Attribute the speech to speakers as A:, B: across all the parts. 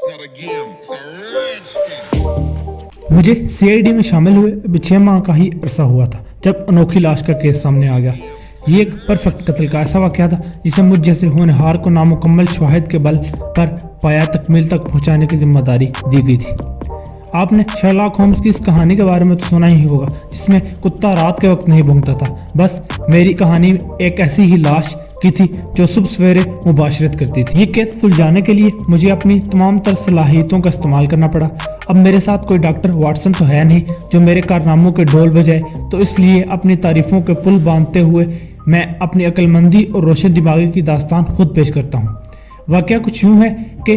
A: not a game, it's a rich thing.
B: मुझे CID में शामिल हुए अभी 6 माह का ही अरसा हुआ था जब अनोखी लाश का केस सामने आ गया। ये एक परफेक्ट कत्ल का ऐसा वाक़या था जिसे मुझ जैसे होनहार को नामुकम्मल शवाहिद के बल पर पाया तकमील तक पहुंचाने की जिम्मेदारी दी गई थी। आपने शर्लॉक होम्स की इस कहानी के बारे में तो सुना ही होगा जिसमें कुत्ता रात के वक्त नहीं भौंकता था। बस मेरी कहानी एक ऐसी ही लाश की थी जो सुबह सवेरे मुबाशरत करती थी। ये केस सुलझाने के लिए मुझे अपनी तमाम तर सलाहियतों का इस्तेमाल करना पड़ा। अब मेरे साथ कोई डॉक्टर वाटसन तो है नहीं जो मेरे कारनामों के ढोल बजाए, तो इसलिए अपनी तारीफों के पुल बांधते हुए मैं अपनी अक्लमंदी और रोशन दिमागी की दास्तान खुद पेश करता हूँ। वाक़या कुछ यूँ है कि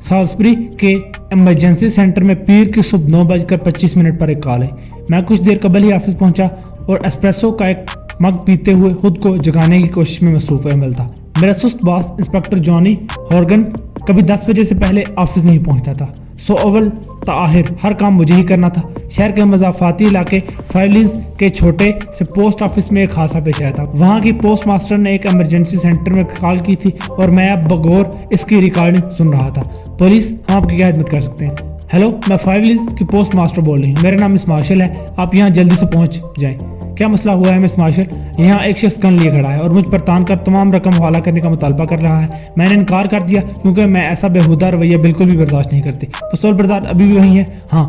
B: साल्सबरी के इमरजेंसी सेंटर में पीर की सुबह 9:25 पर एक कॉल है। मैं कुछ देर कबल ही ऑफिस पहुंचा और एस्प्रेसो का एक मग पीते हुए खुद को जगाने की कोशिश में मसरूफ अमल था। मेरा सुस्त बॉस इंस्पेक्टर जॉनी हॉर्गन कभी 10 बजे से पहले ऑफिस नहीं पहुंचता था। सो अव्वल ताहिर हर काम मुझे ही करना था। शहर के मज़ाफ़ाती इलाके फाइलिस के छोटे से पोस्ट ऑफिस में एक हादसा पेश आया था। वहाँ की पोस्ट मास्टर ने एक इमरजेंसी सेंटर में कॉल की थी और मैं अब बगौर इसकी रिकॉर्डिंग सुन रहा था। पुलिस, हम आपकी क्या खिदमत कर सकते हैं? हेलो, मैं फाइलिस की पोस्ट मास्टर बोल रही हूँ। मेरा नाम मिस मार्शल है। आप यहाँ जल्दी से पहुँच जाएँ। क्या मसला हुआ है मिस मार्शल? यहाँ एक शख्स गन लिए खड़ा है और मुझ पर तान कर तमाम रकम हवाला करने का मुतालबा कर रहा है। मैंने इनकार कर दिया क्योंकि मैं ऐसा बेहुदा रवैया बिल्कुल भी बर्दाश्त नहीं करती। पिस्तौल बरदार अभी भी वहीं है? हाँ।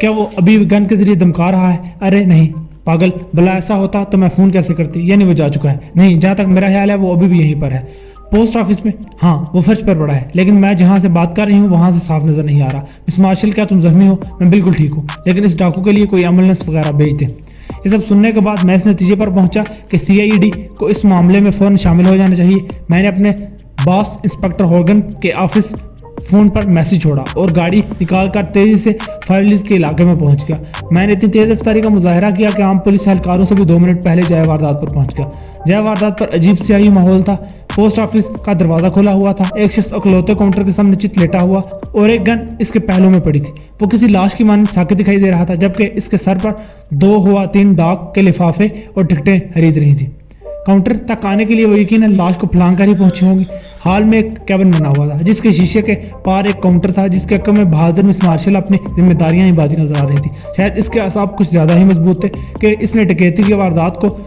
B: क्या वो अभी भी गन के जरिए धमका रहा है? अरे नहीं पागल, भला ऐसा होता तो मैं फ़ोन कैसे करती? यानी वो जा चुका है? नहीं, जहाँ तक मेरा ख्याल है वो अभी भी यहीं पर है। पोस्ट ऑफिस में? हाँ, वो फर्श पर पड़ा है, लेकिन मैं जहाँ से बात कर रही हूँ वहाँ से साफ नज़र नहीं आ रहा। मिस मार्शल, क्या तुम जख्मी हो? मैं बिल्कुल ठीक हूँ, लेकिन इस डाकू के लिए कोई एम्बुलेंस वगैरह भेज दें। ये सब सुनने के बाद मैं इस नतीजे पर पहुंचा कि CID को इस मामले में फ़ौरन शामिल हो जाना चाहिए। मैंने अपने बॉस इंस्पेक्टर हॉर्गन के ऑफिस फ़ोन पर मैसेज छोड़ा और गाड़ी निकाल कर तेज़ी से फाइलिस के इलाके में पहुंच गया। मैंने इतनी तेज़ रफ्तारी का मुजाहरा किया कि आम पुलिस एहलकारों से भी 2 मिनट पहले जय वारदात पर पहुंच गया। जय वारदात पर अजीब सियाही माहौल था। पोस्ट ऑफिस का दरवाज़ा खुला हुआ था। एक शख्स अकलौते काउंटर के सामने चित लेटा हुआ और एक गन इसके पहलू में पड़ी थी। वो किसी लाश की मानद साकित दिखाई दे रहा था, जबकि इसके सर पर 2 हुआ 3 डाक के लिफाफे और टिकटें खरीद रही थी। काउंटर तक आने के लिए वो यकीनन लाश को फलांग कर ही पहुंची होंगी। हाल में एक कैबिन बना हुआ था जिसके शीशे के पार एक काउंटर था जिसके हक में बहादुर मिस मार्शल अपनी जिम्मेदारियां निभाती नजर आ रही थी। शायद इसके असाब कुछ ज़्यादा ही मजबूत थे कि इसने डकैती की वारदात को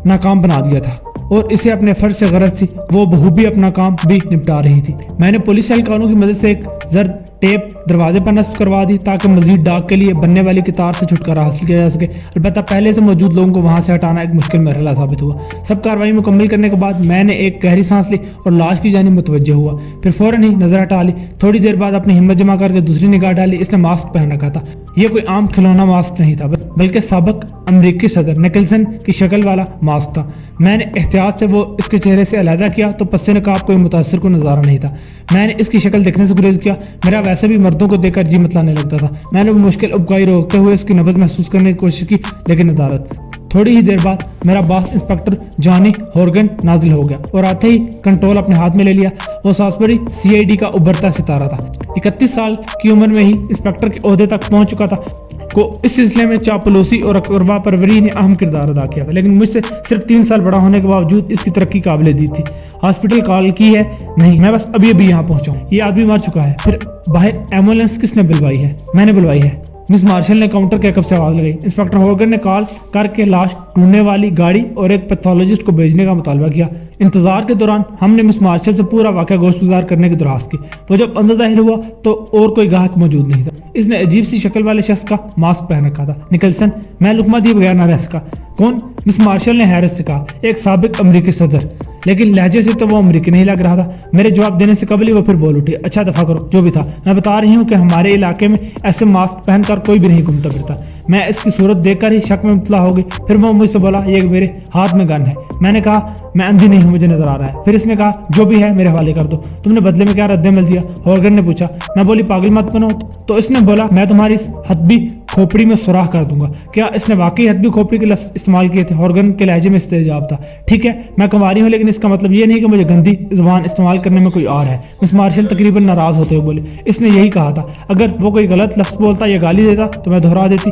B: नाकाम बना दिया था और इसे अपने फर्ज से गरज थी। वो बखूबी अपना काम भी निपटा रही थी। मैंने पुलिस एहलकारों की मदद से एक जर्द टेप दरवाजे पर नस्ब करवा दी ताकि मजीद डाक के लिए बनने वाली कतार से छुटकारा हासिल किया जा सके। अलबत्ता पहले से मौजूद लोगों को वहां से हटाना एक मुश्किल मरहला साबित हुआ। सब कार्रवाई मुकम्मल करने के बाद मैंने एक गहरी सांस ली और लाश की जानिब मुतवज्जह हुआ। फिर फौरन ही नजर हटा ली। थोड़ी देर बाद अपनी हिम्मत जमा करके दूसरी निगाह डाली। इसने मास्क पहन रखा था। यह कोई आम खिलौना मास्क नहीं था, बल्कि साबिक अमरीकी सदर निकलसन की शक्ल वाला मास्क था। मैंने एहतियात से वो इसके चेहरे से अलहदा किया तो पस्से नकाब कोई मुतासिर को नज़ारा नहीं था। मैंने इसकी शक्ल देखने से गुरेज किया। मेरा वैसे भी मर्दों को देखकर जी मतलाने लगता था। मैंने वो मुश्किल उबकाई रोकते हुए इसकी नब्ज़ महसूस करने की कोशिश की, लेकिन अदालत। थोड़ी ही देर बाद मेरा बॉस इंस्पेक्टर जॉनी हॉर्गन नाजिल हो गया और आते ही कंट्रोल अपने हाथ में ले लिया। वो साल्सबरी CID का उभरता सितारा था। 31 साल की उम्र में ही इंस्पेक्टर के ओहदे तक पहुंच चुका था। को इस सिलसिले में चापलूसी और अकरबा परवरी ने अहम किरदार अदा किया था, लेकिन मुझसे सिर्फ 3 साल बड़ा होने के बावजूद इसकी तरक्की काबिल दी थी। हॉस्पिटल कॉल की है? नहीं, मैं बस अभी यहाँ पहुंचा हूँ। ये आदमी मर चुका है। फिर बाहर एम्बुलेंस किसने बुलवाई है? मैंने बुलवाई है। मिस मार्शल ने काउंटर के कब से आवाज़ लगाई। इंस्पेक्टर हॉर्गन ने कॉल करके लाश ढूंढने वाली गाड़ी और एक पैथोलॉजिस्ट को भेजने का मुतालबा किया। इंतजार के दौरान हमने मिस मार्शल से पूरा वाक़या गोश्तगुजार करने की दरख्वास्त की। वो जब अंदर दाखिल हुआ तो और कोई गाहक मौजूद नहीं था। इसने अजीब सी शक्ल वाले शख्स का मास्क पहन रखा था। निकलसन, मैं लुकमा दिए बगैर ना रह सका। कौन? मिस मार्शल ने हैरत से कहा। एक साबिक अमरीकी सदर, लेकिन लहजे से तो वो अमरीकी नहीं लग रहा था। मेरे जवाब देने से कबल ही वो फिर बोल उठी। अच्छा दफा करो, जो भी था। मैं बता रही हूँ कि हमारे इलाके में ऐसे मास्क पहनकर कोई भी नहीं घूमता फिरता। मैं इसकी सूरत देखकर ही शक में मुबतला हो गई। फिर वो मुझसे बोला, ये मेरे हाथ में गन है। मैंने कहा, मैं अंधी नहीं हूँ, मुझे नजर आ रहा है। फिर इसने कहा, जो भी है मेरे हवाले कर दो। तुमने बदले में क्या रद्द-ए-अमल दिया? हॉर्गन ने पूछा। मैं बोली, पागल मत बनो। तो इसने बोला, मैं तुम्हारी इस हथबी खोपड़ी में सुराख कर दूंगा। क्या इसने वाकई हथबी खोपड़ी के लफ्ज इस्तेमाल किए थे? हॉर्गन के लहजे में इस्तेजाब था। ठीक है, मैं कुंवारी हूँ, लेकिन इसका मतलब ये नहीं कि मुझे गंदी जुबान इस्तेमाल करने में कोई और है। मिस मार्शल तकरीबन नाराज होते हुए बोले, इसने यही कहा था। अगर वो कोई गलत लफ्ज बोलता या गाली देता तो मैं दोहरा देती।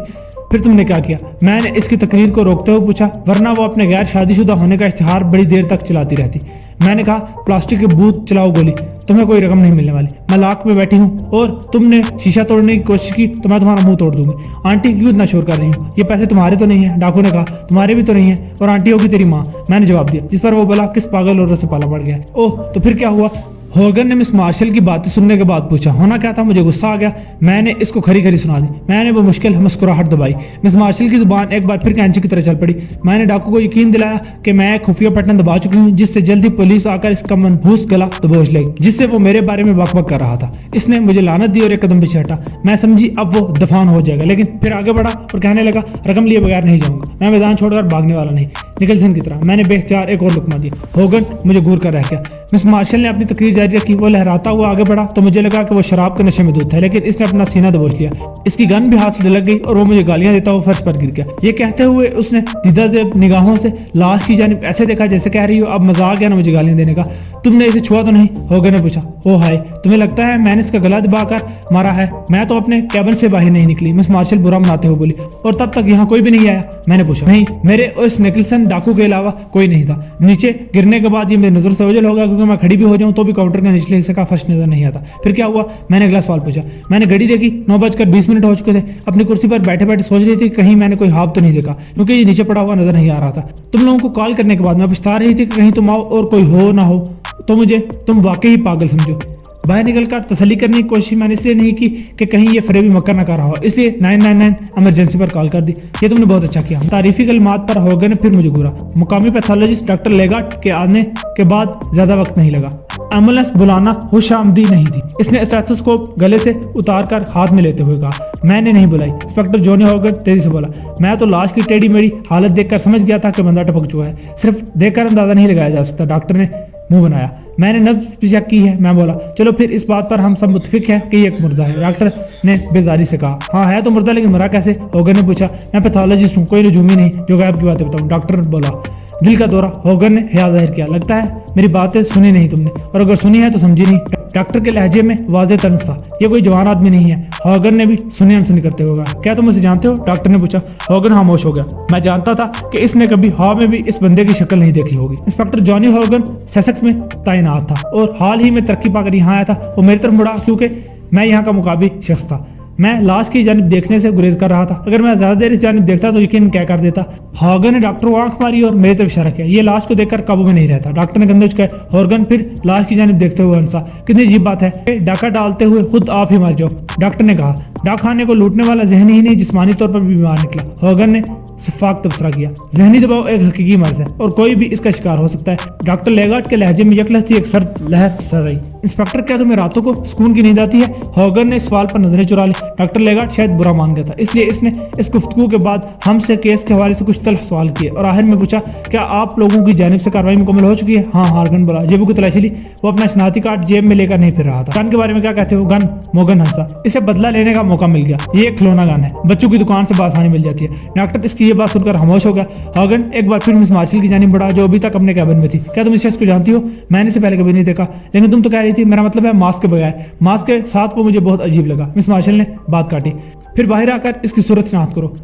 B: फिर तुमने क्या किया? मैंने इसकी तकरीर को रोकते हुए पूछा। वरना वो अपने गैर शादीशुदा होने का इश्तिहार बड़ी देर तक चलाती रहती। میں نے کہا प्लास्टिक के बूथ चलाओ गोली, तुम्हें कोई रकम नहीं मिलने वाली, मैं लाख में बैठी हूँ और तुमने शीशा तोड़ने की कोशिश की तो मैं तुम्हारा मुंह तोड़ दूंगी। आंटी क्यों इतना शोर कर रही हूँ, ये पैसे तुम्हारे तो नहीं है। डाकू ने कहा तुम्हारे भी तो नहीं है, और आंटी होगी तेरी माँ, मैंने जवाब दिया, जिस पर वो बोला किस पागल औरत से पाला पड़ गया। ओह तो फिर क्या हुआ? हॉर्गन ने मिस मार्शल की बातें सुनने के बाद पूछा। होना क्या था, मुझे गुस्सा आ गया, मैंने इसको खरी खरी सुना दी। मैंने वो मुश्किल मुस्कुराहट दबाई। मिस मार्शल की जुबान एक बार फिर कैंची की तरह चल पड़ी। मैंने डाकू को यकीन दिलाया कि मैं एक खुफिया बटन दबा चुकी हूँ जिससे जल्दी पुलिस आकर इसका मनहूस गला दबोच लेगी, जिससे वो मेरे बारे में बकबक कर रहा था। इसने मुझे लानत दी और एक कदम पीछे हटा। मैं समझी अब वो दफान हो जाएगा, लेकिन फिर आगे बढ़ा और कहने लगा रकम लिए बगैर नहीं जाऊंगा, मैं मैदान छोड़कर भागने वाला नहीं। निकलसन की तरह मैंने बेख्तियार एक और लुकमा दिया। हॉर्गन मुझे घूर कर रह गया। मिस मार्शल ने अपनी तकरीर जारी रखी। वो लहराता हुआ आगे बढ़ा तो मुझे लगा कि वो शराब के नशे में धुत है, लेकिन इसने अपना सीना दबोच लिया। इसकी गन भी हाथ से लग गई और वो मुझे गालियां देता हुआ फर्श पर गिर गया। ये कहते हुए उसने दीदाज़ेब निगाहों से लाश की जानिब ऐसे देखा जैसे कह रही हो अब मजा आ गया ना मुझे गालियां देने का, तुमने इसे छुआ तो नहीं? हॉर्गन ने पूछा। ओ हाय, तुम्हें लगता है मैंने इसका गला दबाकर मारा है? मैं तो अपने कैबिन से बाहर नहीं निकली, मिस मार्शल बुरा मनाते हुए बोली। और तब तक यहाँ कोई भी नहीं आया? मैंने पूछा। नहीं, मेरे और इस निकलसन डाकू के अलावा कोई नहीं था। नीचे गिरने के बाद ये मेरी नजर से ओझल हो गया, क्योंकि मैं खड़ी भी हो जाऊं तो भी काउंटर के निचले हिस्से का फर्श नजर नहीं आता। फिर क्या हुआ? मैंने अगला सवाल पूछा। मैंने घड़ी देखी, 9:20 हो चुके थे। अपनी कुर्सी पर बैठे बैठे सोच रही थी कहीं मैंने कोई हाथ तो नहीं देखा, क्योंकि ये नीचे पड़ा हुआ नजर नहीं आ रहा था। तुम लोगों को कॉल करने के बाद मैं पछता रही थी कि कहीं तुम आओ और कोई हो ना हो तो मुझे तुम वाकई ही पागल समझो। बाहर निकलकर तसल्ली करने की कोशिश मैंने इसलिए नहीं की कि कहीं ये फरेबी मक्कर ना कर रहा हो, इसलिए 999 इमरजेंसी पर कॉल कर दी। ये तुमने बहुत अच्छा किया। तारीफी कलमात पर हॉर्गन ने फिर मुझे घूरा। मुकामी पैथोलॉजिस्ट डॉक्टर लेगाट के आने के बाद ज्यादा वक्त नहीं लगा। एम्बुलेंस बुलाना खुशामदी नहीं थी। इसने स्टेथोस्कोप गले से उतार कर हाथ में लेते हुए कहा। मैंने नहीं बुलाई, इंस्पेक्टर जॉनी हॉर्गन तेजी से बोला। मैं तो लाश की टेढ़ी मेढ़ी हालत देखकर समझ गया था कि बंदा टपक चुका है, सिर्फ देखकर अंदाजा नहीं लगाया जा सकता। डॉक्टर ने मुंह बनाया। मैंने नब्ज भी चेक की है। मैं बोला चलो फिर इस बात पर हम सब मुत्फिक हैं कि ये एक मुर्दा है। डॉक्टर ने बेजारी से कहा। हाँ है तो मुर्दा, लेकिन मरा कैसे? हॉर्गन ने पूछा। मैं पैथोलॉजिस्ट हूँ, कोई नजूमी नहीं जो गायब की बातें बताऊँ। डॉक्टर बोला। दिल का दौरा, हॉर्गन ने हया जाहिर किया। लगता है मेरी बातें सुनी नहीं तुमने, और अगर सुनी है तो समझी नहीं। डॉक्टर के लहजे में वाज़ेह तंज था। ये कोई जवान आदमी नहीं है। हॉर्गन ने भी सुनी अनसुनी करते हुए कहा। क्या तुम उसे जानते हो? डॉक्टर ने पूछा। हॉर्गन खामोश हो गया। मैं जानता था कि इसने कभी हवा में भी इस बंदे की शक्ल नहीं देखी होगी। इंस्पेक्टर जॉनी हॉर्गन सेसेक्स में तैनात था और हाल ही में तरक्की पाकर यहाँ आया था। वो मेरी तरफ मुड़ा क्योंकि मैं यहाँ का मुकाबली शख्स था। मैं लाश की जानिब देखने से गुरेज कर रहा था। अगर मैं ज्यादा देर इस जानिब देखता तो यकीन क्या कर देता। हॉर्गन ने डॉक्टर को आंख मारी और मेरी तरफ इशारा किया। ये लाश को देखकर काबू में नहीं रहता। डॉक्टर ने कंधे झुकाए। हॉर्गन फिर लाश की जानिब देखते हुए हंसा। कितनी अजीब बात है, डाका डालते हुए खुद आप ही मर जाओ। डॉक्टर ने कहा। डाक खाने को लूटने वाला जहनी ही नहीं जिस्मानी तौर पर भी बीमार निकला। हॉर्गन ने शफाक तबसरा किया। जहनी दबाव एक हकीकी मर्ज है और कोई भी इसका शिकार हो सकता है। डॉक्टर लेगाट के लहजे में यकलखती एक सर्द लहर सर रही। इंस्पेक्टर क्या तुम्हें रातों को सुकून की नींद आती है? हॉर्गन ने सवाल पर नजरें चुरा ली। डॉक्टर लेगाट शायद बुरा मान गया था, इसलिए इसने इस गुफ्तगू के बाद हमसे केस के हवाले से कुछ तल्ख सवाल किए और आखिर में पूछा क्या आप लोगों की जानिब से कार्रवाई मुकम्मल हो चुकी है? हाँ, हॉर्गन बोला। जेबों की तलाशी ली। वो अपना शनाख्ती कार्ड जेब में लेकर नहीं फिर रहा था। गन के बारे में क्या कहते हो? गन? मोगन हंसा। इसे बदला लेने का मौका मिल गया। ये एक खिलौना गन है, बच्चों की दुकान से बासानी मिल जाती है। डॉक्टर इसकी ये बात सुनकर खामोश हो गया। हॉर्गन एक बार फिर मिस मार्शल की जानिब बढ़ा जो अभी तक अपने कैबिन में थी। क्या तुम इस शख्स को जानती हो? मैंने इसे पहले कभी नहीं देखा, लेकिन तुम तो कह रही थी। मेरा मतलब है मास्क के बगैर। मास्क के साथ वो मुझे बहुत अजीब लगा। मिस मार्शल ने बात काटी। फिर बाहर आकर इसकी सूरत शनाख्त करो।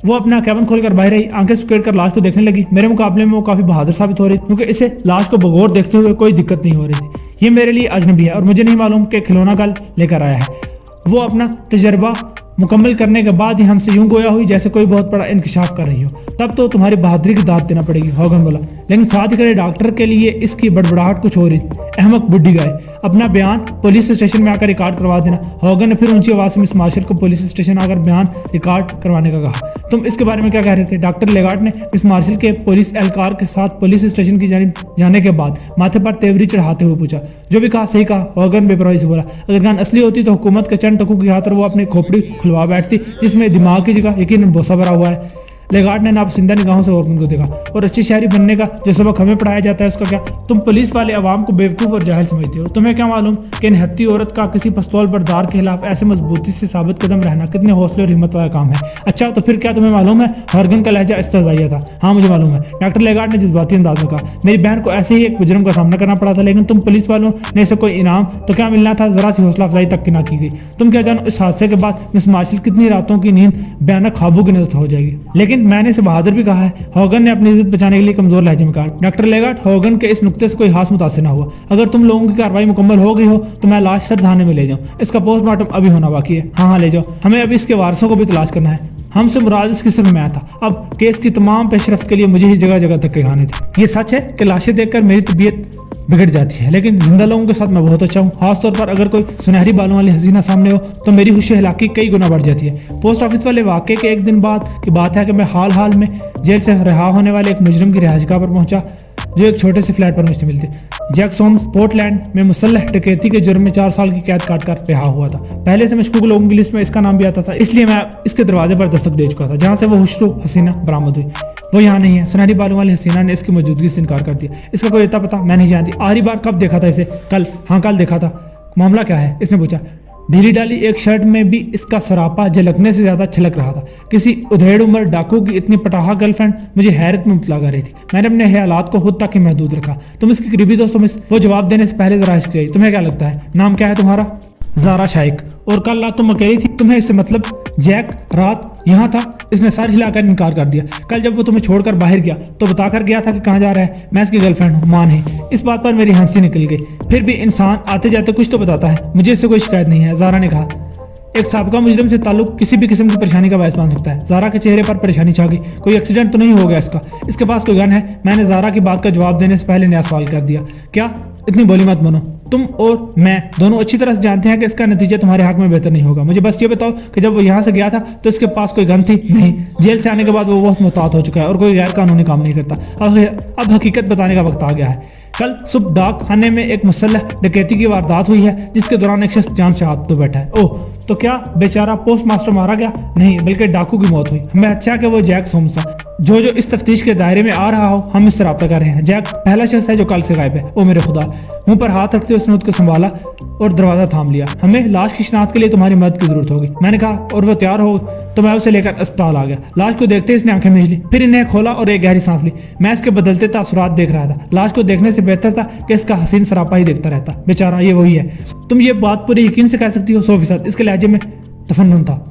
B: वो अपना कैबिन खोलकर बाहर आई, आंखें सुकेड़ कर लाश को देखने लगी। मेरे मुकाबले में वो काफी बहादुर साबित हो रही थी, क्योंकि इसे लाश को बगौर देखते हुए कोई दिक्कत नहीं हो रही थी। ये मेरे लिए अजनबी है और मुझे नहीं मालूम कि खिलौना गल लेकर आया है। वो अपना तजर्बा मुकम्मल करने के बाद ही हमसे यूं गोया हुई जैसे कोई बहुत बड़ा इंकशाफ कर रही हो। तब तो तुम्हारी बहादुरी की दाद देना पड़ेगी, हॉर्गन बोला। लेकिन साथ ही खड़े डॉक्टर के लिए इसकी बड़बड़ाहट कुछ हो रही थी। अहमक बुड्ढी गाय, अपना बयान पुलिस स्टेशन में आकर रिकॉर्ड करवा देना। हॉर्गन ने फिर ऊंची आवाज में मिस मार्शल को पुलिस स्टेशन आकर बयान रिकॉर्ड करवाने का कहा। तुम इसके बारे में क्या कह रहे थे? डॉक्टर लेगाट ने मिस मार्शल के पुलिस एहलकार के साथ पुलिस स्टेशन की जानिब जाने के बाद माथे पर तेवरी चढ़ाते हुए पूछा। जो भी कहा सही कहा, हॉर्गन बेपरवाही से बोला। अगर गन असली होती तो हुकूमत के चंद टकों की खातिर वो अपनी खोपड़ी खुलवा बैठती, जिसमें दिमाग की जगह यकीनन बोसा भरा हुआ है। लेगाट ने नापसंदा निगाहों से हॉर्गन को देखा। और अच्छी शहरी बनने का जो सबक हमें पढ़ाया जाता है उसका क्या? तुम पुलिस वाले अवाम को बेवकूफ़ और जाहिल समझते हो। तुम्हें क्या मालूम कि निहत्ती औरत का किसी पस्तौल बरदार के खिलाफ ऐसे मजबूती से साबित कदम रहना कितने हौसले और हिम्मत वाला काम है। अच्छा तो फिर क्या तुम्हें मालूम है? हॉर्गन का लहजा इस्तज़ाइया था। हाँ मुझे मालूम है, डॉक्टर लेगाट ने जज्बाती अंदाज में कहा। मेरी बहन को ऐसे ही एक जुर्म का सामना करना पड़ा था, लेकिन तुम पुलिस वालों ने इसे कोई इनाम तो क्या मिलना था, जरा सी हौसला अफजाई तक की ना की गई। तुम क्या जानो इस हादसे के बाद मिस मार्शल कितनी रातों की नींद भयानक ख्वाबों की नजर हो जाएगी। लेकिन लेकिन मैंने इसे बहादुर भी कहा है। हॉगन ने अपनी इज्जत बचाने के लिए कमजोर लहजे में कहा। डॉक्टर लेगाट, हॉगन के इस नुक्ते से कोई खास मुतासिर ना हुआ। अगर तुम लोगों की कार्रवाई मुकम्मल हो गई हो तो मैं लाश सर थाने में ले जाऊँ। इसका पोस्टमार्टम अभी होना बाकी है। हाँ ले जाओ, हमें अभी इसके वारसों को भी तलाश करना है। हमसे मुराद इसकी सिर्फ मैं था। अब केस की तमाम पेशरफ्त के लिए मुझे ही जगह जगह धक्के खाने थे। ये सच है कि लाशें देखकर मेरी तबीयत बिगड़ जाती है, लेकिन जिंदा लोगों के साथ मैं बहुत अच्छा हूँ। खासतौर पर अगर कोई सुनहरी बालों वाली हसीना सामने हो तो मेरी खुशी हलाकी कई गुना बढ़ जाती है। पोस्ट ऑफिस वाले वाक़े के एक दिन बाद की बात है कि मैं हाल में जेल से रिहा होने वाले एक मुजरिम की रिहाइशगाह पर पहुंचा जो एक छोटे से फ्लैट पर मुश्तमिल थे। जैक सोम्स पोर्टलैंड में मुसल्लह डकैती के जुर्म में 4 साल की कैद काटकर रिहा हुआ था। पहले से मशकूक लोगों की लिस्ट में इसका नाम भी आता था, इसलिए मैं इसके दरवाजे पर दस्तक दे चुका था जहाँ से वो खुशरू हसीना बरामद हुई। वो यहाँ नहीं है। सुनहरी बालों वाली हसीना ने इसकी मौजूदगी से इनकार कर दिया। इसका कोई अता पता मैं नहीं जानती। आखिरी बार कब देखा था इसे? कल। हाँ कल देखा था। मामला क्या है? इसने पूछा। ढीली डाली एक शर्ट में भी इसका सरापा झलकने से ज्यादा छलक रहा था। किसी उधेड़ उम्र डाकू की इतनी पटाखा गर्लफ्रेंड मुझे हैरत में मुबतला कर रही थी। मैंने अपने ख्यालात को खुद तक ही महदूद रखा। तुम इसकी करीबी दोस्तों में वो जवाब देने से पहले जरा इश्क चाहिए। तुम्हें क्या लगता है नाम क्या है तुम्हारा? ज़ारा शाइक। और कल रात तुम अकेली थी? तुम्हें इससे मतलब? जैक रात यहाँ था? इसने सर हिलाकर इनकार कर दिया। कल जब वो तुम्हें छोड़कर बाहर गया तो बताकर गया था कि कहाँ जा रहा है। मैं इसकी गर्लफ्रेंड हूँ, मान है। इस बात पर मेरी हंसी निकल गई। फिर भी इंसान आते जाते कुछ तो बताता है। मुझे इससे कोई शिकायत नहीं है, ज़ारा ने कहा। एक साबिका मुजरिम से ताल्लुक किसी भी किस्म की परेशानी का बायस बन सकता है। ज़ारा के चेहरे पर परेशानी छा गई। कोई एक्सीडेंट तो नहीं हो गया इसका? इसके पास कोई गन है? मैंने ज़ारा की बात का जवाब देने से पहले नया सवाल कर दिया। क्या? इतनी बोली मत बनो। तुम और मैं दोनों अच्छी तरह से जानते हैं कि इसका नतीजा तुम्हारे हक में बेहतर नहीं होगा। मुझे बस ये बताओ कि जब वो यहाँ से गया था तो इसके पास कोई गन थी? नहीं। जेल से आने के बाद वो बहुत मुहतात हो चुका है और कोई गैर कानूनी काम नहीं करता। अब हकीकत बताने का वक्त आ गया है। कल सुबह डाक खाने में एक मुसल्लह डकैती की वारदात हुई है जिसके दौरान एक शख्स जान से हाथ धो बैठा है। ओह, तो क्या बेचारा पोस्ट मास्टर मारा गया? नहीं, बल्कि डाकू की मौत हुई। हमें अच्छा है कि वो जैक सोम्स था जो इस तफ्तीश के दायरे में आ रहा हो। हम इससे रब्ता कर रहे हैं। जैक पहला शख्स है जो कल से गायब है। ओ मेरे खुदा। मुंह पर हाथ रखते उसने उसको संभाला और दरवाजा थाम लिया। हमें लाश की शिनाख्त के लिए तुम्हारी मदद की जरूरत होगी, मैंने कहा। और वो तैयार हो तो मैं उसे लेकर अस्पताल आ गया। लाश को देखते इसने आंखें मीच ली, फिर इन्हें खोला और एक गहरी सांस ली। मैं इसके बदलते तासुरात देख रहा था। लाश को देखने से बेहतर था कि इसका हसीन सरापा ही देखता रहता। बेचारा ये वही है। तुम ये बात पूरे यकीन से कह सकती हो? 100%। इसके लहजे में तफन्नुन था।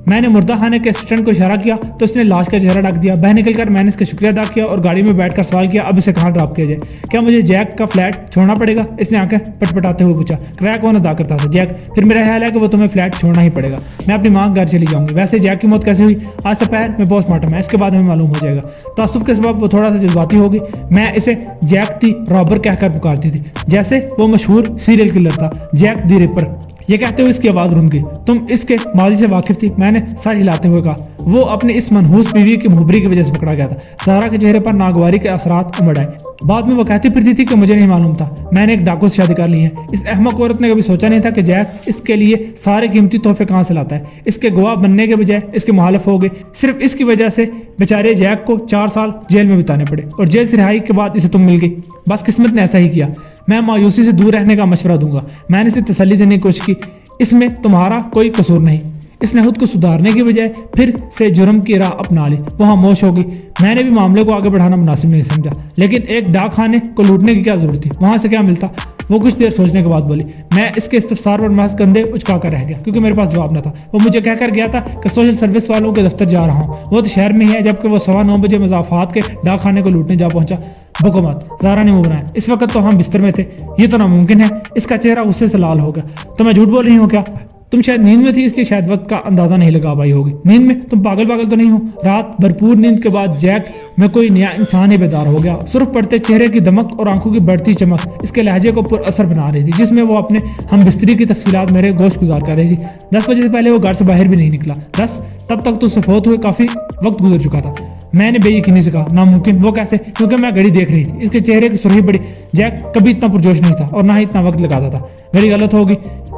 B: मैंने मुर्दा खाने के असिस्टेंट को इशारा किया तो इसने लाश का चेहरा ढक दिया। बह निकलकर मैंने इसका शुक्रिया अदा किया और गाड़ी में बैठकर सवाल किया, अब इसे कहाँ ड्रॉप किया जाए? क्या मुझे जैक का फ्लैट छोड़ना पड़ेगा? इसने आंखें पटपटाते हुए पूछा। किराया कौन अदा करता था? जैक। फिर मेरा ख्याल है कि वो तुम्हें फ्लैट छोड़ना ही पड़ेगा। मैं अपनी माँ घर चली जाऊंगी। वैसे जैक की मौत कैसे हुई? आज दोपहर में पोस्टमार्टम है, इसके बाद हमें मालूम हो जाएगा। तासुफ के सबब वो थोड़ा सा जज्बाती होगी। मैं इसे जैक दी रॉबर कहकर पुकारती थी, जैसे वो मशहूर सीरियल किलर था, जैक दी रिपर। ये कहते हुए इसकी आवाज रुक गई। तुम इसके माजी से वाकिफ थी? मैंने सर हिलाते हुए कहा। वो अपनी इस मनहूस बीवी की मुखबरी की वजह से पकड़ा गया था। ज़ारा के चेहरे पर नागवारी के असरात उमड़ आए। बाद में वो कहती फिरती थी कि मुझे नहीं मालूम था, मैंने एक डाकू से शादी कर ली है। इस अहमक औरत ने कभी सोचा नहीं था कि जैक इसके लिए सारे कीमती तोहफे कहाँ से लाता है। इसके गवाह बनने के बजाय इसके मुखालिफ हो गए। सिर्फ इसकी वजह से बेचारे जैक को 4 साल जेल में बिताने पड़े और जेल से रिहाई के बाद इसे तुम मिल गई। बस किस्मत ने ऐसा ही किया। मैं मायूसी से दूर रहने का मशवरा दूंगा। मैंने इसे तसल्ली देने की कोशिश की, इसमें तुम्हारा कोई कसूर नहीं। इसने खुद को सुधारने की बजाय फिर से जुर्म की राह अपना ली। वो खामोश हो गई। मैंने भी मामले को आगे बढ़ाना मुनासिब नहीं समझा, लेकिन एक डाक खाने को लूटने की क्या जरूरत थी? वहां से क्या मिलता? वो कुछ देर सोचने के बाद बोली। मैं इसके इस्तफसार पर महज कंधे उचका कर रह गया क्योंकि मेरे पास जवाब न था। वो मुझे कहकर गया था कि सोशल सर्विस वालों के दफ्तर जा रहा हूँ। वो तो शहर में ही है, जबकि वो 9:15 बजे मजाफात के डाक खाने को लूटने जा पहुंचा। बको मत, ज़ारा ने मुंह बनाया। इस वक्त तो हम बिस्तर में थे। ये तो नामुमकिन है। इसका चेहरा गुस्से से लाल हो गया। तो मैं झूठ बोल रही हूँ क्या? तुम शायद नींद में थी, इसलिए शायद वक्त का अंदाजा नहीं लगा पाई होगी। नींद में? तुम पागल तो नहीं हो? रात भरपूर नींद के बाद जैक में कोई नया इंसान ही बेदार हो गया। सुर्ख पड़ते चेहरे की दमक और आंखों की बढ़ती चमक इसके लहजे को पुर असर बना रही थी, जिसमें वो अपने हम बिस्तरी की तफसीलात मेरे गोश गुजार कर रही थी। 10 बजे से पहले वो घर से बाहर भी नहीं निकला। 10? तब तक तो सफोत हुए काफी वक्त गुजर चुका था। मैंने बेयकीनी से कहा। नामुमकिन? वो कैसे? क्योंकि मैं घड़ी देख रही थी। इसके चेहरे की सुर्खी बड़ी। जैक कभी इतना पुरजोश नहीं था और ना ही इतना वक्त लगाता था। घड़ी गलत होगी।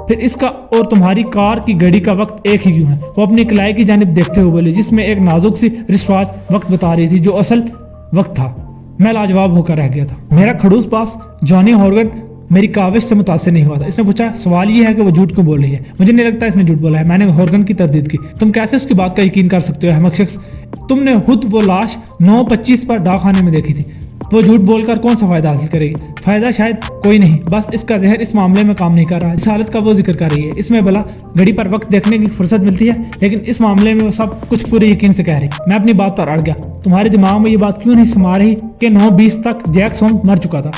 B: फिर इसका और तुम्हारी कार की घड़ी का वक्त एक ही क्यों है? वो अपनी कलाई की जानिब देखते हुए बोले, जिसमें एक नाजुक सी रिश्तवाज वक्त बता रही थी जो असल वक्त था। मैं लाजवाब होकर रह गया था। मेरा खड़ूस पास जॉनी हॉर्गन मेरी काविश से मुतासिर नहीं हुआ था। इसने पूछा, सवाल ये है कि वो झूठ क्यों बोल रही है? मुझे नहीं लगता इसने झूठ बोला है। मैंने हॉर्गन की तरदीद की। तुम कैसे उसकी बात का यकीन कर सकते हो अहमक शख्स? तुमने खुद वो लाश 9:25 पर डाक खाने में देखी थी। वो झूठ बोलकर कौन सा फायदा हासिल करेगी? فائدہ شاید کوئی نہیں, بس اس کا ذہن اس معاملے میں کام نہیں کر رہا. اس حالت کا وہ ذکر کر رہی ہے, اس میں بلا گھڑی پر وقت دیکھنے کی فرصت ملتی ہے, لیکن اس معاملے میں وہ سب کچھ پورے یقین سے کہہ رہی. میں اپنی بات پر اڑ گیا. تمہارے دماغ میں یہ بات کیوں نہیں سما رہی کہ 9:20 تک جیک سومز مر چکا تھا؟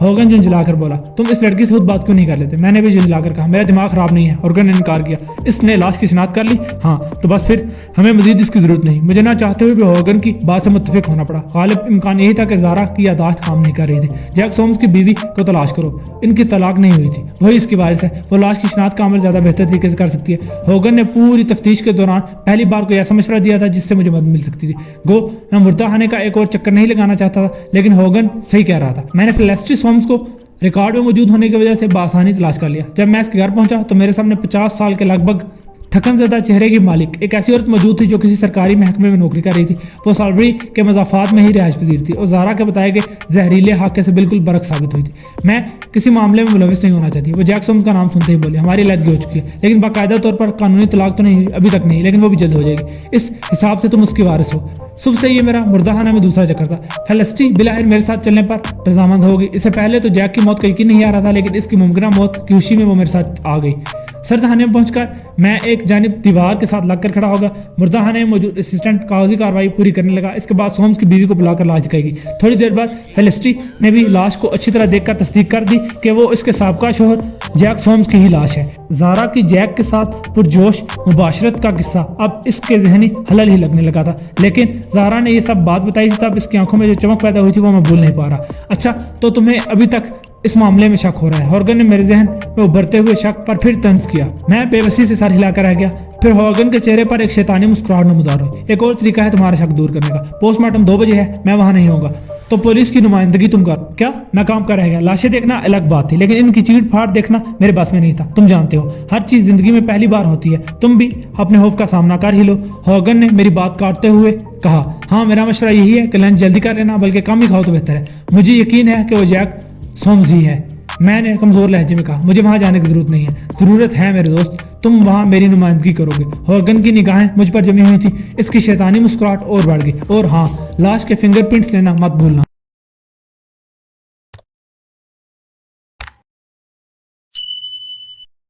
B: ہوگن جھنجھلا کر بولا. تم اس لڑکی سے خود بات کیوں نہیں کر لیتے؟ میں نے بھی جھنجھلا کر کہا. میرا دماغ خراب نہیں ہے. ہورگن نے انکار کیا. اس نے لاش کی شناخت کر لی؟ ہاں. تو بس پھر ہمیں مزید اس کی ضرورت نہیں. مجھے نہ چاہتے ہوئے بھی ہورگن کی بات سے متفق ہونا پڑا. غالب امکان یہی تھا کہ زارا کی یادداشت کام نہیں کر رہی تھی. جیک سومز کی بیوی کو تلاش کرو, ان کی طلاق نہیں ہوئی تھی, وہی اس کی وارث ہے, وہ لاش کی شناخت کا عمل زیادہ بہتر طریقے سے کر سکتی ہے. ہوگن نے پوری تفتیش کے دوران پہلی بار کوئی ایسا مشورہ دیا تھا جس سے مجھے مدد مل سکتی تھی. گو میں مردہ خانے کا ایک اور چکر نہیں لگانا چاہتا تھا, لیکن ہوگن صحیح کہہ رہا تھا. میں نے فیلسٹی سومز کو ریکارڈ میں موجود ہونے کی وجہ سے بآسانی تلاش کر لیا. جب میں اس کے گھر پہنچا تو میرے سامنے 50 سال کے لگ بھگ تھکن زدہ چہرے کی مالک ایک ایسی عورت موجود تھی جو کسی سرکاری محکمے میں نوکری کر رہی تھی. وہ سالبری کے مضافات میں ہی رہائش پذیر تھی اور زارا کے بتائے گئے زہریلے حاکے سے بالکل برعکس ثابت ہوئی تھی. میں کسی معاملے میں ملوث نہیں ہونا چاہتی. وہ جیک سومز کا نام سنتے ہی بولے. ہماری علیحدگی ہو چکی ہے, لیکن باقاعدہ طور پر قانونی طلاق تو نہیں ہوئی, ابھی تک نہیں, لیکن وہ بھی جلد ہو جائے گی. اس حساب سے تم اس کی وارث ہو. صبح سے یہ میرا مردہ خانہ میں دوسرا چکر تھا. فیلسٹی بلاخر میرے ساتھ چلنے پر رضامند ہوگی. اس سے پہلے تو جیک کی موت کا یقین نہیں آ رہا تھا, لیکن اس کی ممکنہ موت کی خوشی میں وہ میرے ساتھ آ گئی. سرد خانے میں پہنچ کر میں ایک جانب دیوار کے ساتھ لگ کر کھڑا ہوگا. مردہ خانے میں موجود اسسٹنٹ کاغذی کارروائی پوری کرنے لگا. اس کے بعد سومز کی بیوی کو بلا کر لاش دکھائے گی. تھوڑی دیر بعد فیلسٹی نے بھی لاش کو اچھی طرح دیکھ کر تصدیق کر دی کہ وہ اس کے سابقہ شوہر جیک سومز کی ہی لاش ہے. زارا کی جیک کے ساتھ پرجوش مباشرت کا قصہ اب اس کے ذہنی حلل ہی لگنے لگا تھا, لیکن زارا نے یہ سب بات بتائی تھی تب اس کی آنکھوں میں جو چمک پیدا ہوئی تھی وہ میں بھول نہیں پا رہا. اچھا تو تمہیں ابھی تک اس معاملے میں شک ہو رہا ہے؟ ہورگن نے میرے ذہن میں ابھرتے ہوئے شک پر پھر طنز کیا. میں بے بسی سے سر ہلا کر رہ گیا. پھر ہورگن کے چہرے پر ایک شیطانی مسکراہٹ نمودار ہوئی. ایک اور طریقہ ہے تمہارا شک دور کرنے کا. پوسٹ مارٹم 2 بجے ہے, میں وہاں نہیں ہوں گا, تو پولیس کی نمائندگی تم کر. کیا میں کام کر رہ گیا؟ لاشیں دیکھنا الگ بات تھی, لیکن ان کی چیڑ پھاڑ دیکھنا میرے بس میں نہیں تھا. تم جانتے ہو ہر چیز زندگی میں پہلی بار ہوتی ہے, تم بھی اپنے خوف کا سامنا کر ہی لو. ہورگن نے میری بات کاٹتے ہوئے کہا. ہاں میرا مشورہ یہی ہے کہ لنچ جلدی کر لینا, بلکہ کم ہی کھاؤ تو بہتر ہے. مجھے یقین ہے کہ وہ جیک سومز ہی ہے. میں نے کمزور لہجے میں کہا. مجھے وہاں جانے کی ضرورت نہیں ہے. ضرورت ہے میرے دوست, تم وہاں میری نمائندگی کرو گے. ہورگن کی نگاہیں مجھ پر جمی ہوئی تھی. اس کی شیطانی مسکراہٹ اور بڑھ گئی. اور ہاں, لاش کے فنگر پرنٹس لینا مت بھولنا.